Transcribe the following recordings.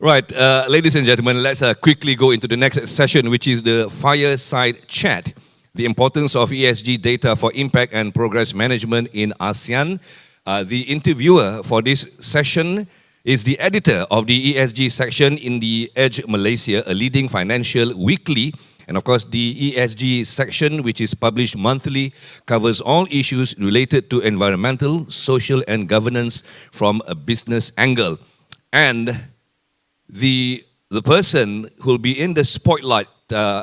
Right, ladies and gentlemen, let's quickly go into the next session, which is the Fireside Chat, the importance of ESG data for impact and progress management in ASEAN. The interviewer for this session is the editor of the ESG section in the Edge Malaysia, a leading financial weekly. And of course, the ESG section, which is published monthly, covers all issues related to environmental, social, and governance from a business angle. And the person who will be in the spotlight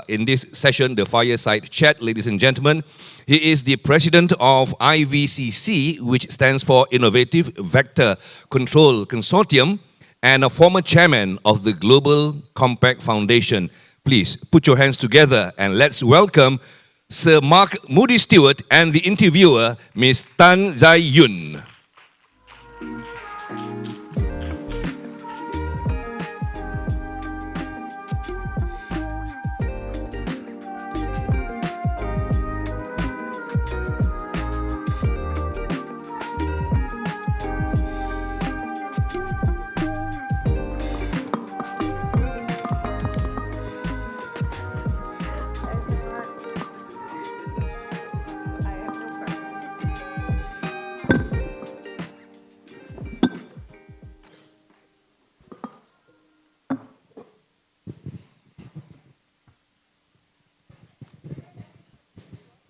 in this session, the Fireside Chat, ladies and gentlemen, he is the president of IVCC, which stands for Innovative Vector Control Consortium, and a former chairman of the Global Compact Foundation. Please put your hands together and let's welcome Sir Mark Moody-Stuart and the interviewer, Ms. Tan Zhai Yun.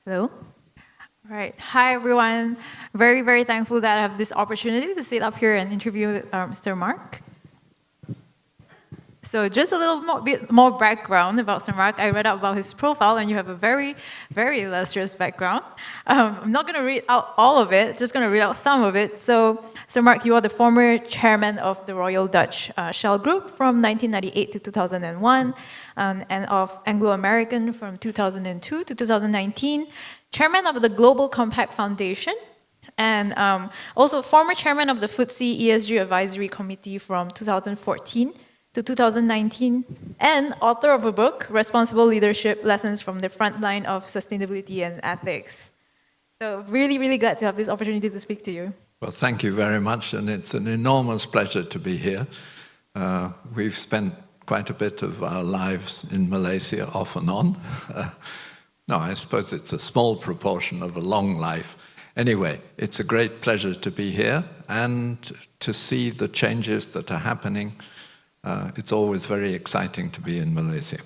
Hello. All right. Hi, everyone. Very, very thankful that I have this opportunity to sit up here and interview Mr. Mark. So just a little bit more background about Sir Mark. I read up about his profile, and you have a very, very illustrious background. I'm not going to read out all of it, just going to read out some of it. So, Sir Mark, you are the former chairman of the Royal Dutch Shell Group from 1998 to 2001, and of Anglo-American from 2002 to 2019, chairman of the Global Compact Foundation, and also former chairman of the FTSE ESG Advisory Committee from 2014 to 2019, and author of a book, Responsible Leadership, Lessons from the Frontline of Sustainability and Ethics. So really, really glad to have this opportunity to speak to you. Well, thank you very much, and it's an enormous pleasure to be here. We've spent quite a bit of our lives in Malaysia, off and on. No, I suppose it's a small proportion of a long life. Anyway, it's a great pleasure to be here and to see the changes that are happening. It's always very exciting to be in Malaysia.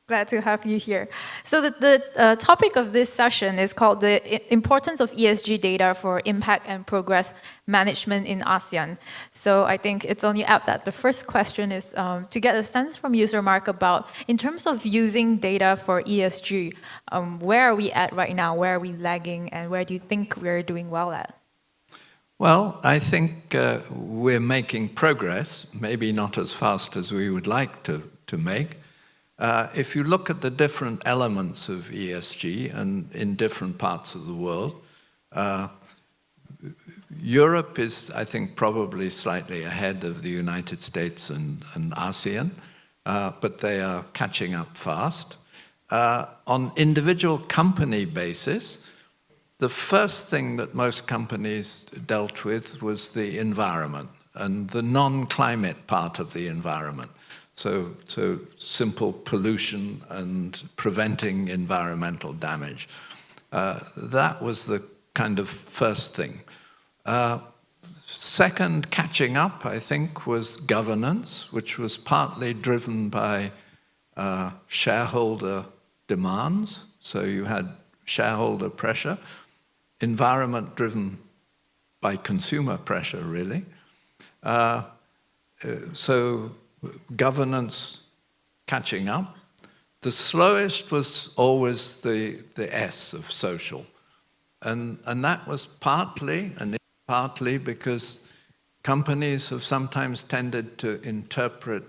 Glad to have you here. So the topic of this session is called the importance of ESG data for impact and progress management in ASEAN. So I think it's only apt that the first question is to get a sense from you, Sir Mark, about in terms of using data for ESG, where are we at right now? Where are we lagging? And where do you think we're doing well at? Well, I think we're making progress, maybe not as fast as we would like to make. If you look at the different elements of ESG and in different parts of the world, Europe is, I think, probably slightly ahead of the United States and ASEAN, but they are catching up fast. On individual company basis, the first thing that most companies dealt with was the environment and the non-climate part of the environment. So simple pollution and preventing environmental damage. That was the kind of first thing. Second, catching up, I think, was governance, which was partly driven by shareholder demands. So you had shareholder pressure, environment driven by consumer pressure, really. So governance catching up. The slowest was always the S of social. And that was partly because companies have sometimes tended to interpret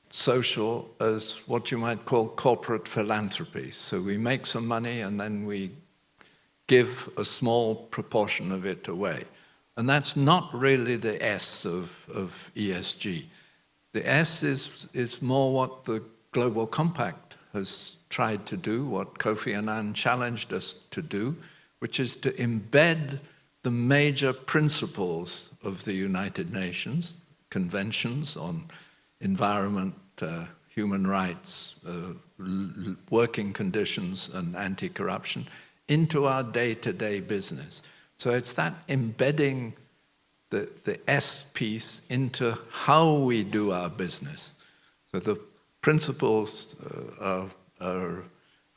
social as what you might call corporate philanthropy. So we make some money and then we give a small proportion of it away. And that's not really the S of ESG. The S is more what the Global Compact has tried to do, what Kofi Annan challenged us to do, which is to embed the major principles of the United Nations, conventions on environment, human rights, working conditions, and anti-corruption into our day-to-day business. So it's that embedding the S piece into how we do our business. So the principles are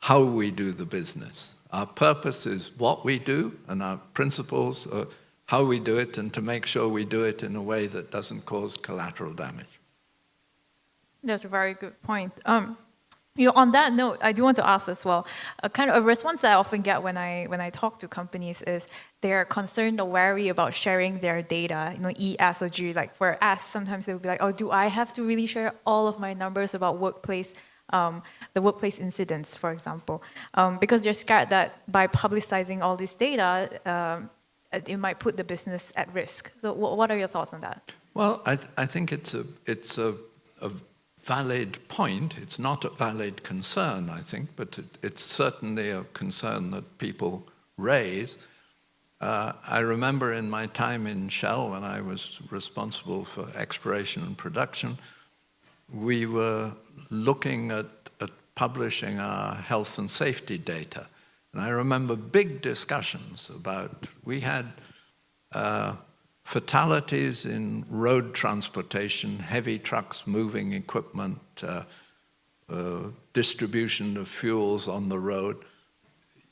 how we do the business. Our purpose is what we do, and our principles are how we do it, and to make sure we do it in a way that doesn't cause collateral damage. That's a very good point. On that note, I do want to ask as well, kind of a response that I often get when I talk to companies is they're concerned or wary about sharing their data, E, S, or G. Like for S, sometimes they'll be like, oh, do I have to really share all of my numbers about workplace, the workplace incidents, for example? Because they're scared that by publicizing all this data, it might put the business at risk. So what are your thoughts on that? Well, I think it's a valid point. It's not a valid concern, I think, but it's certainly a concern that people raise. I remember in my time in Shell, when I was responsible for exploration and production, we were looking at publishing our health and safety data. And I remember big discussions about, we had fatalities in road transportation, heavy trucks moving equipment, distribution of fuels on the road.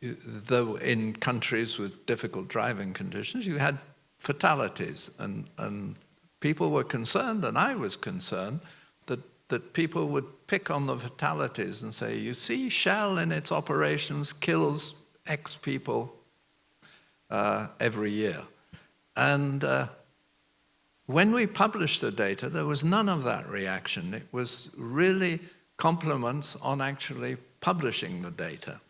Though in countries with difficult driving conditions, you had fatalities, and people were concerned, and I was concerned, that people would pick on the fatalities and say, you see, Shell in its operations kills X people every year. And when we published the data, there was none of that reaction. It was really compliments on actually publishing the data.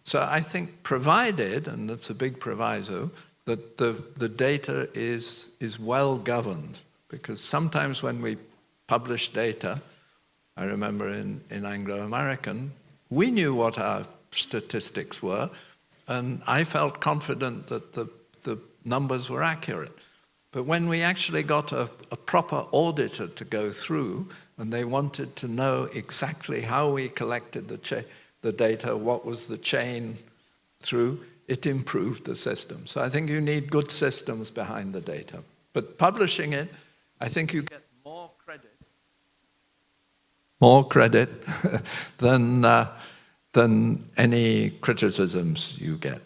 So I think provided, and that's a big proviso, that the data is well governed. Because sometimes when we publish data, I remember in Anglo-American, we knew what our statistics were, and I felt confident that the numbers were accurate. But when we actually got a proper auditor to go through, and they wanted to know exactly how we collected the data, what was the chain through, it improved the system. So I think you need good systems behind the data. But publishing it, I think you get more credit than any criticisms you get.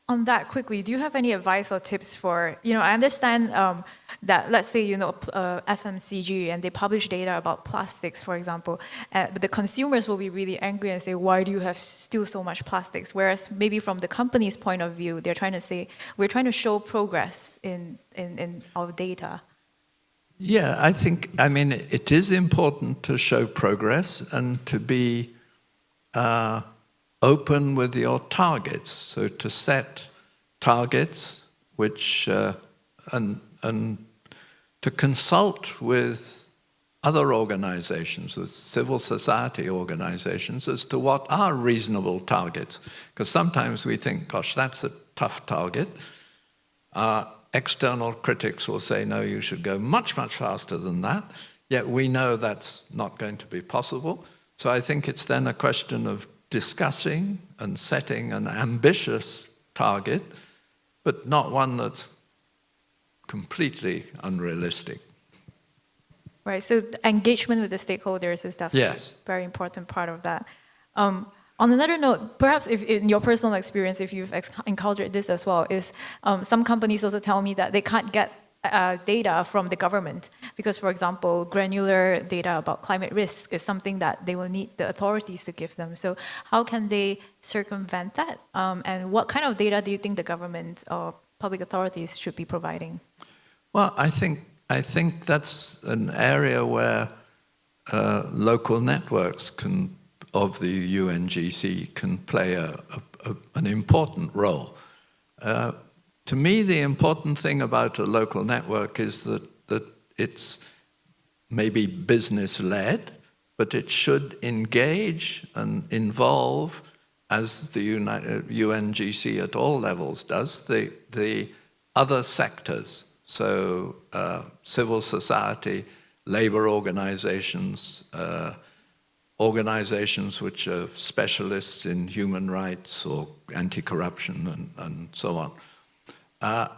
On that quickly, do you have any advice or tips for, I understand that, let's say, FMCG, and they publish data about plastics, for example, but the consumers will be really angry and say, why do you have still so much plastics? Whereas maybe from the company's point of view, they're trying to say, we're trying to show progress in our data. Yeah, I mean, it is important to show progress and to be open with your targets. So to set targets, which and to consult with other organizations, with civil society organizations, as to what are reasonable targets. Because sometimes we think, gosh, that's a tough target. External critics will say, no, you should go much, much faster than that. Yet we know that's not going to be possible. So I think it's then a question of discussing and setting an ambitious target, but not one that's completely unrealistic. Right, so engagement with the stakeholders is definitely a very important part of that. On another note, perhaps if in your personal experience, if you've encountered this as well, is some companies also tell me that they can't get data from the government because, for example, granular data about climate risk is something that they will need the authorities to give them. So how can they circumvent that? And what kind of data do you think the government or public authorities should be providing? Well, I think that's an area where local networks of the UNGC can play an important role. To me, the important thing about a local network is that it's maybe business-led, but it should engage and involve, as the UNGC at all levels does, the other sectors. So civil society, labor organizations, organizations which are specialists in human rights or anti-corruption and so on.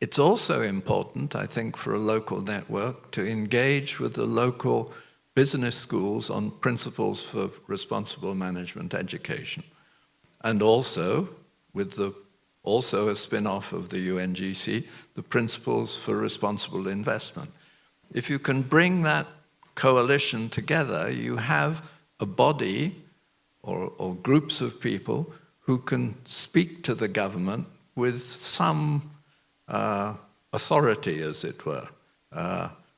It's also important, I think, for a local network to engage with the local business schools on principles for responsible management education. And also, with also a spin-off of the UNGC, the principles for responsible investment. If you can bring that coalition together, you have a body or groups of people who can speak to the government with some authority, as it were,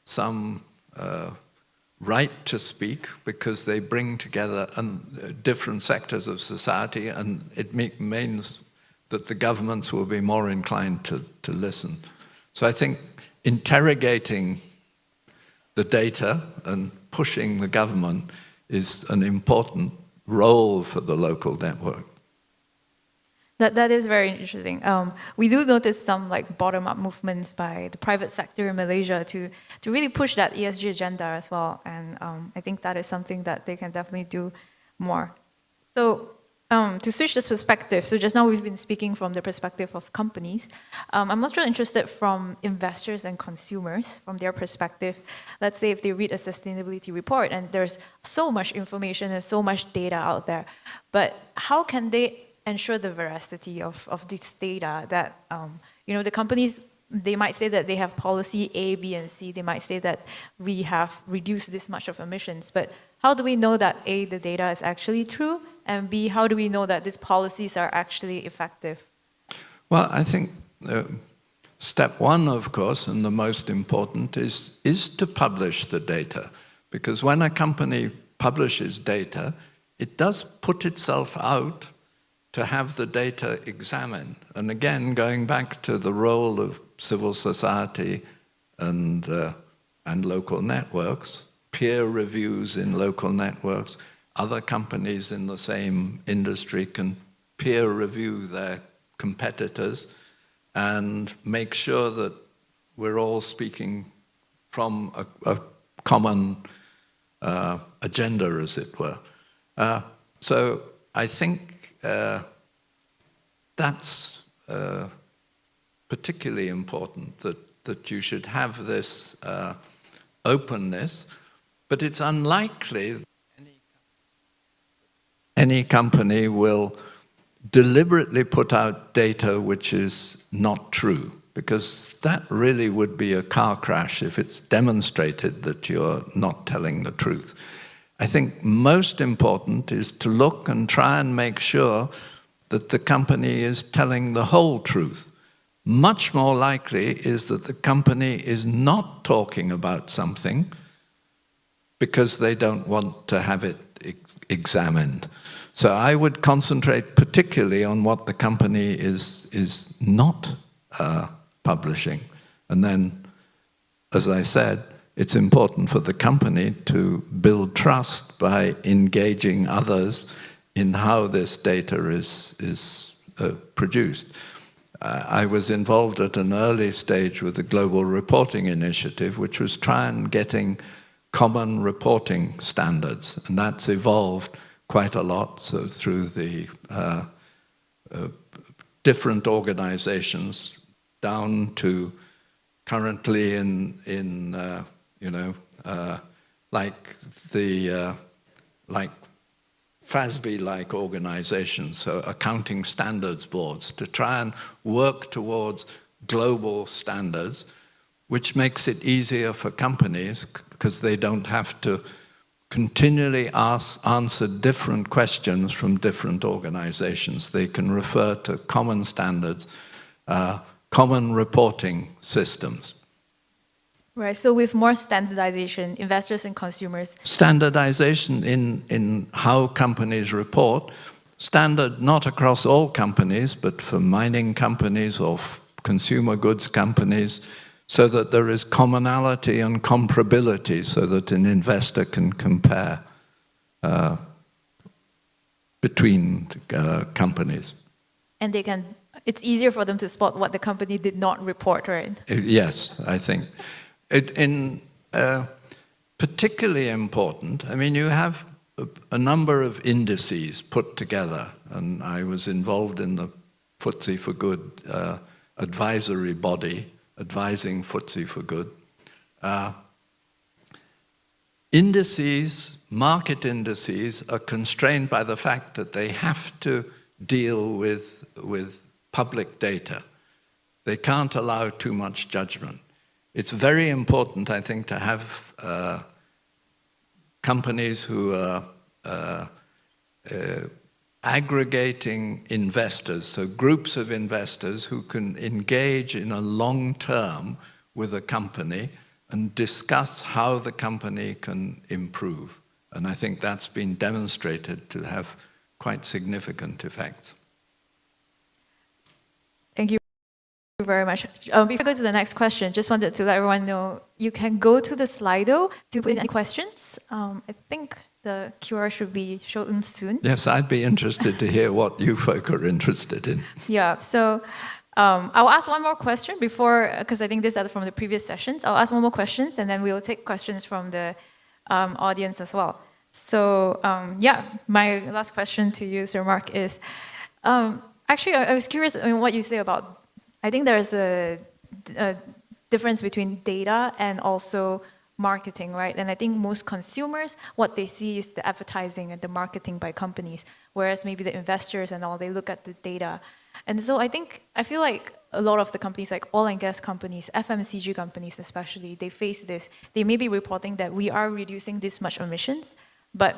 some right to speak, because they bring together different sectors of society, and it means that the governments will be more inclined to listen. So I think interrogating the data and pushing the government is an important role for the local network. That is very interesting. We do notice some like bottom-up movements by the private sector in Malaysia to really push that ESG agenda as well. And I think that is something that they can definitely do more. So to switch this perspective, so just now we've been speaking from the perspective of companies. I'm also interested from investors and consumers, from their perspective. Let's say if they read a sustainability report and there's so much information and so much data out there, but how can they ensure the veracity of this data that, the companies, they might say that they have policy A, B, and C. They might say that we have reduced this much of emissions, but how do we know that A, the data is actually true, and B, how do we know that these policies are actually effective? Well, I think step one, of course, and the most important is to publish the data. Because when a company publishes data, it does put itself out to have the data examined. And again, going back to the role of civil society and local networks, peer reviews in local networks, other companies in the same industry can peer review their competitors and make sure that we're all speaking from a common agenda, as it were. So I think that's particularly important, that you should have this openness, but it's unlikely any company will deliberately put out data which is not true, because that really would be a car crash if it's demonstrated that you're not telling the truth. I think most important is to look and try and make sure that the company is telling the whole truth. Much more likely is that the company is not talking about something because they don't want to have it examined. So I would concentrate particularly on what the company is not publishing. And then, as I said, it's important for the company to build trust by engaging others in how this data is produced. I was involved at an early stage with the Global Reporting Initiative, which was trying getting common reporting standards, and that's evolved quite a lot. So through the different organizations down to currently like FASB-like organizations, so accounting standards boards, to try and work towards global standards, which makes it easier for companies because they don't have to continually answer different questions from different organizations. They can refer to common standards, common reporting systems. Right, so with more standardization, investors and consumers... Standardization in how companies report, standard not across all companies, but for mining companies or consumer goods companies, so that there is commonality and comparability, so that an investor can compare between companies. And they can it's easier for them to spot what the company did not report, right? Yes, I think. Particularly important, I mean, you have a number of indices put together, and I was involved in the FTSE for Good advisory body, advising FTSE for Good. Indices, market indices, are constrained by the fact that they have to deal with public data. They can't allow too much judgment. It's very important, I think, to have companies who are aggregating investors, so groups of investors who can engage in a long term with a company and discuss how the company can improve. And I think that's been demonstrated to have quite significant effects. Thank you very much. Before I go to the next question, just wanted to let everyone know you can go to the Slido to put in any questions. I think the QR should be shown soon. Yes, I'd be interested to hear what you folk are interested in. Yeah, so I'll ask one more question before, because I think these are from the previous sessions. I'll ask one more question, and then we will take questions from the audience as well. So yeah, my last question to you, Sir Mark, is actually I was curious in what you say about, I think there's a difference between data and also marketing, right? And I think most consumers, what they see is the advertising and the marketing by companies, whereas maybe the investors and all, they look at the data. And so I feel like a lot of the companies, like oil and gas companies, FMCG companies especially, they face this. They may be reporting that we are reducing this much emissions, but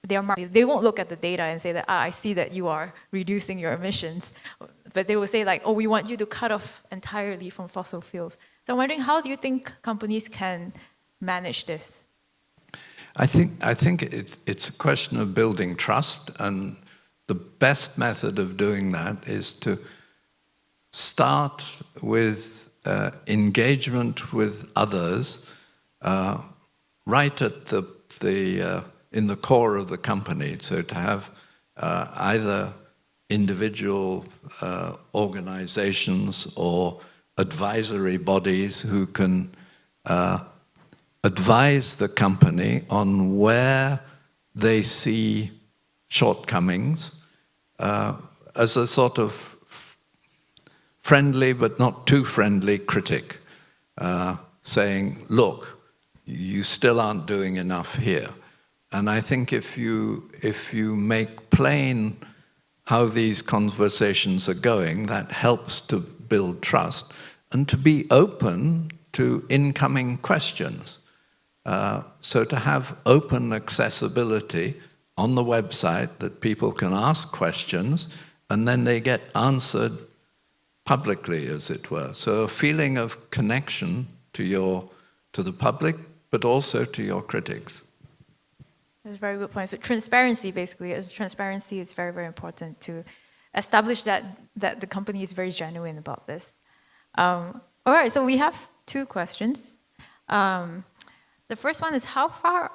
they won't look at the data and say that, I see that you are reducing your emissions. But they will say like, oh, we want you to cut off entirely from fossil fuels. So I'm wondering, how do you think companies can manage this? I think it's a question of building trust, and the best method of doing that is to start with engagement with others right at in the core of the company. So to have either individual organizations or advisory bodies who can advise the company on where they see shortcomings as a sort of friendly but not too friendly critic, saying, look, you still aren't doing enough here. And I think if you make plain how these conversations are going, that helps to build trust and to be open to incoming questions. So to have open accessibility on the website that people can ask questions and then they get answered publicly, as it were. So a feeling of connection to the public, but also to your critics. That's a very good point. So transparency, basically, transparency is very, very important to establish that the company is very genuine about this. All right, so we have two questions. The first one is how far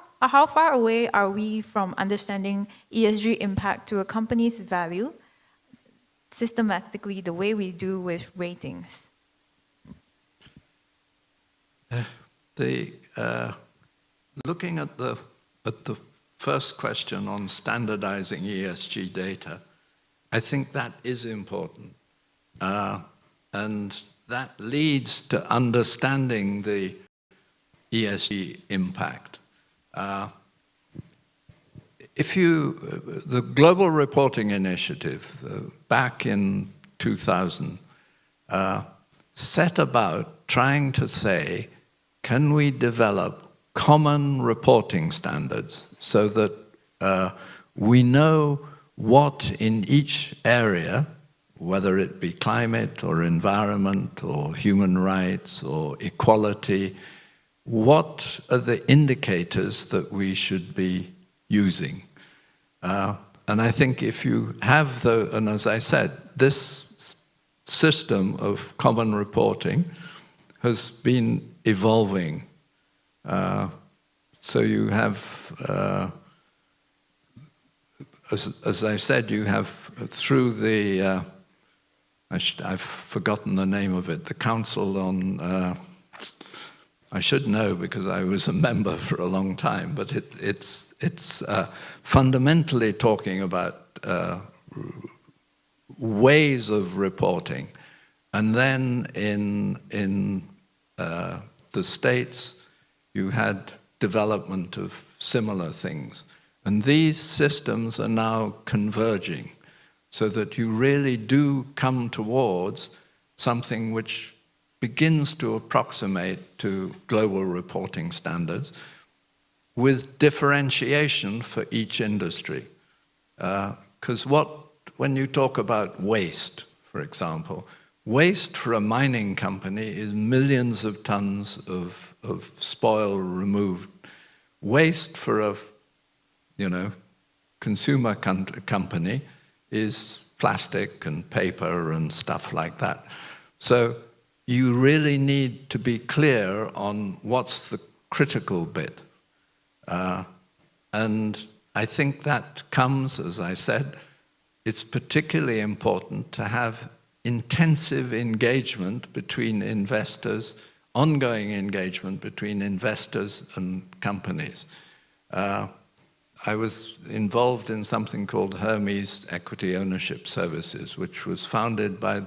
away are we from understanding ESG impact to a company's value systematically the way we do with ratings? Looking at the first question on standardizing ESG data, I think that is important. And that leads to understanding the ESG impact. The Global Reporting Initiative back in 2000 set about trying to say, can we develop common reporting standards so that we know what in each area, whether it be climate or environment or human rights or equality, what are the indicators that we should be using? And I think if you have and as I said, this system of common reporting has been evolving. So you have, as I said, you have through the I've forgotten the name of it, the Council on, I should know because I was a member for a long time, but it's fundamentally talking about ways of reporting. And then in the States, you had development of similar things. And these systems are now converging so that you really do come towards something which begins to approximate to global reporting standards with differentiation for each industry. Because when you talk about waste, for example, waste for a mining company is millions of tons of spoil removed. Waste for a consumer company is plastic and paper and stuff like that. So you really need to be clear on what's the critical bit. And I think that comes, as I said, it's particularly important to have intensive engagement between investors, ongoing engagement between investors and companies. I was involved in something called Hermes Equity Ownership Services, which was owned by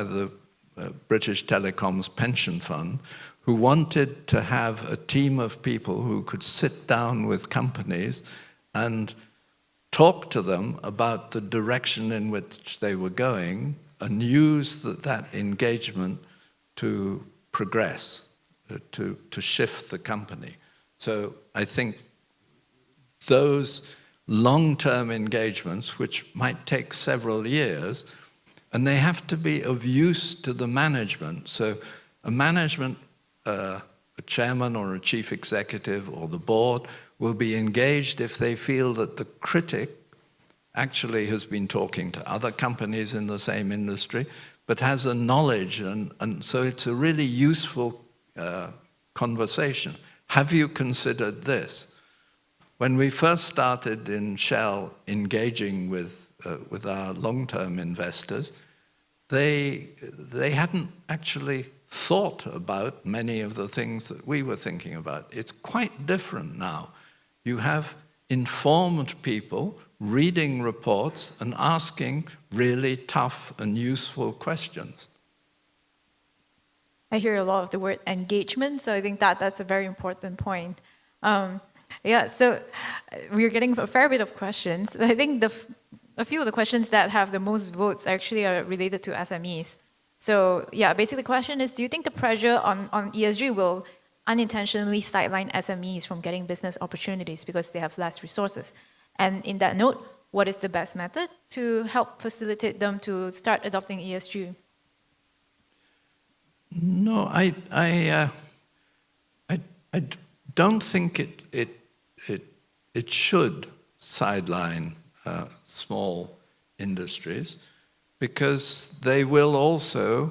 the British Telecom's pension fund, who wanted to have a team of people who could sit down with companies and talk to them about the direction in which they were going and use that engagement to progress, to shift the company. So I think those long-term engagements, which might take several years, and they have to be of use to the management. So a management, a chairman or a chief executive or the board will be engaged if they feel that the critic actually has been talking to other companies in the same industry, but has a knowledge, and so it's a really useful conversation. Have you considered this? When we first started in Shell engaging with our long-term investors, they hadn't actually thought about many of the things that we were thinking about. It's quite different now. You have informed people reading reports and asking really tough and useful questions. I hear a lot of the word engagement, so I think that's a very important point. So we're getting a fair bit of questions. I think a few of the questions that have the most votes actually are related to SMEs. So yeah, basically the question is, do you think the pressure on ESG will unintentionally sideline SMEs from getting business opportunities because they have less resources? And in that note, what is the best method to help facilitate them to start adopting ESG? No, I don't think it should sideline small industries, because they will also,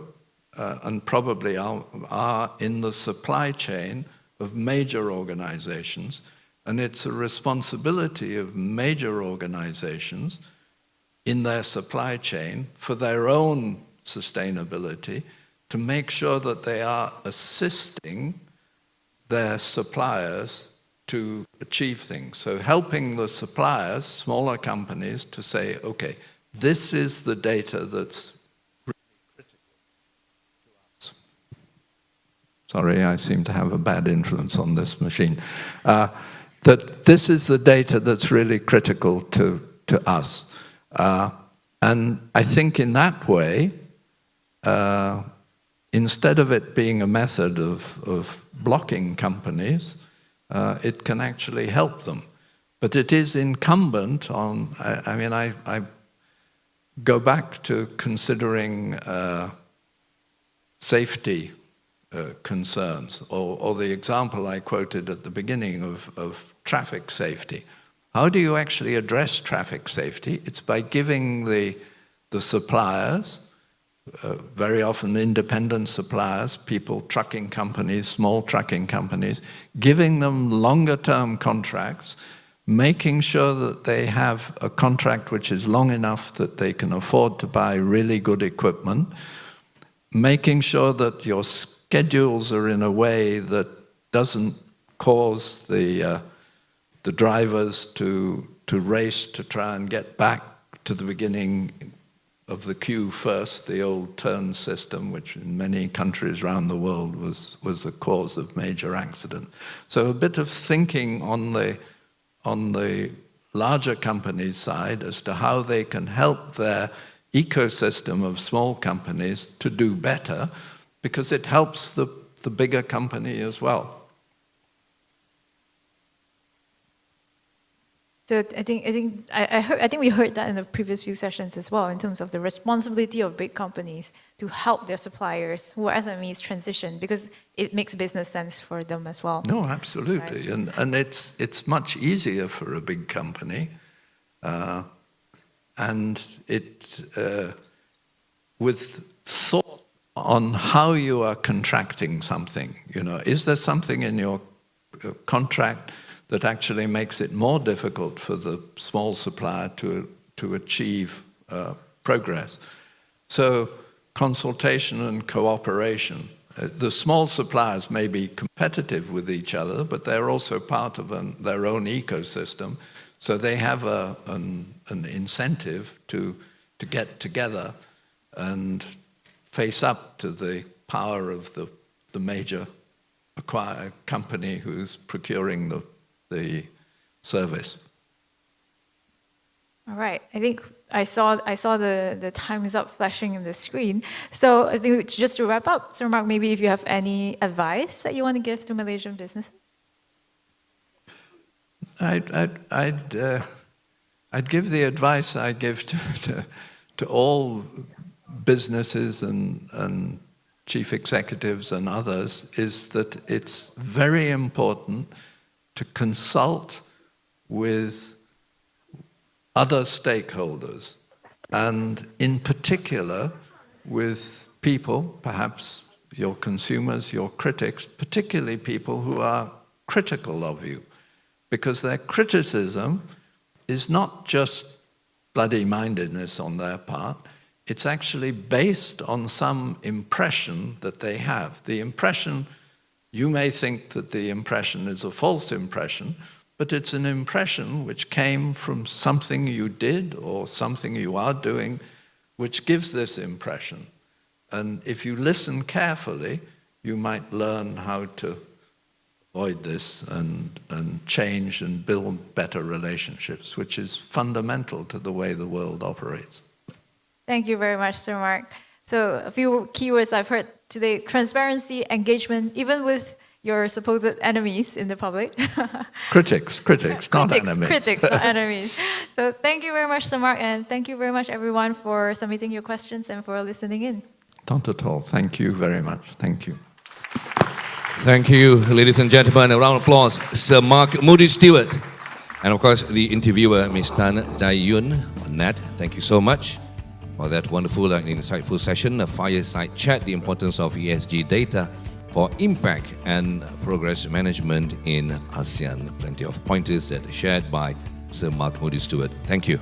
and probably are in the supply chain of major organizations, and it's a responsibility of major organizations in their supply chain for their own sustainability to make sure that they are assisting their suppliers to achieve things. So helping the suppliers, smaller companies, to say, okay, this is the data that's really critical to us. Sorry, I seem to have a bad influence on this machine. That this is the data that's really critical to us. And I think in that way, instead of it being a method of blocking companies, it can actually help them. But it is incumbent on, I go back to considering safety concerns, or the example I quoted at the beginning of traffic safety. How do you actually address traffic safety? It's by giving the suppliers, very often independent suppliers, people, trucking companies, small trucking companies, giving them longer-term contracts making sure that they have a contract which is long enough that they can afford to buy really good equipment, making sure that your schedules are in a way that doesn't cause the drivers to race to try and get back to the beginning of the queue first, the old turn system, which in many countries around the world was the cause of major accident. So a bit of thinking on the larger companies' side as to how they can help their ecosystem of small companies to do better, because it helps the bigger company as well. So I think we heard that in the previous few sessions as well, in terms of the responsibility of big companies to help their suppliers who are SMEs transition, because it makes business sense for them as well. No, absolutely, right. And it's much easier for a big company, and it with thought on how you are contracting something. You know, is there something in your contract that actually makes it more difficult for the small supplier to achieve progress? So consultation and cooperation. The small suppliers may be competitive with each other, but they're also part of their own ecosystem. So they have an incentive to get together and face up to the power of the major company who's procuring the service. All right, I think I saw the time is up flashing in the screen. So I think just to wrap up, Sir Mark, maybe if you have any advice that you want to give to Malaysian businesses? I'd give the advice I give to all businesses and chief executives and others, is that it's very important to consult with other stakeholders, and in particular with people, perhaps your consumers, your critics, particularly people who are critical of you, because their criticism is not just bloody-mindedness on their part, it's actually based on some impression that they have. The impression, you may think that the impression is a false impression, but it's an impression which came from something you did or something you are doing, which gives this impression. And if you listen carefully, you might learn how to avoid this and change and build better relationships, which is fundamental to the way the world operates. Thank you very much, Sir Mark. So a few keywords I've heard today: transparency, engagement, even with your supposed enemies in the public. Critics, not enemies. Critics, not enemies. So thank you very much, Sir Mark, and thank you very much, everyone, for submitting your questions and for listening in. Not at all. Thank you very much. Thank you. Thank you, ladies and gentlemen. A round of applause, Sir Mark Moody-Stuart. And of course, the interviewer, Ms. Tan Zhai on that. Thank you so much for that wonderful and insightful session, a fireside chat, the importance of ESG data for impact and progress management in ASEAN. Plenty of pointers that are shared by Sir Mark Moody-Stuart. Thank you.